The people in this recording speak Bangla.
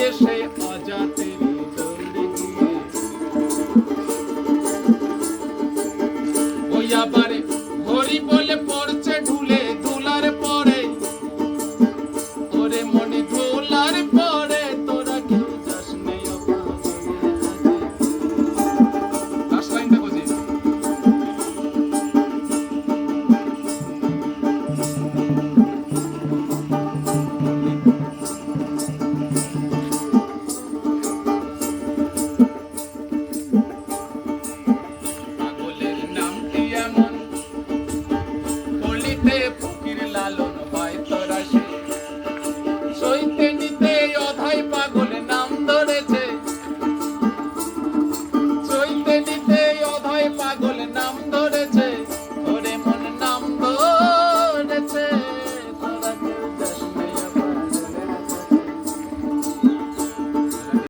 এসে অজাতের দৌড়ে গিয়ে ওই আবার হরি বলে পড়ছে ঢুলে ধুলার পরে ওরে মনে ধুলার পরে তোরা কেউ যাস নেই লাস্ট লাইনটা বুঝি পাগলের নামটি এমন পড়িতে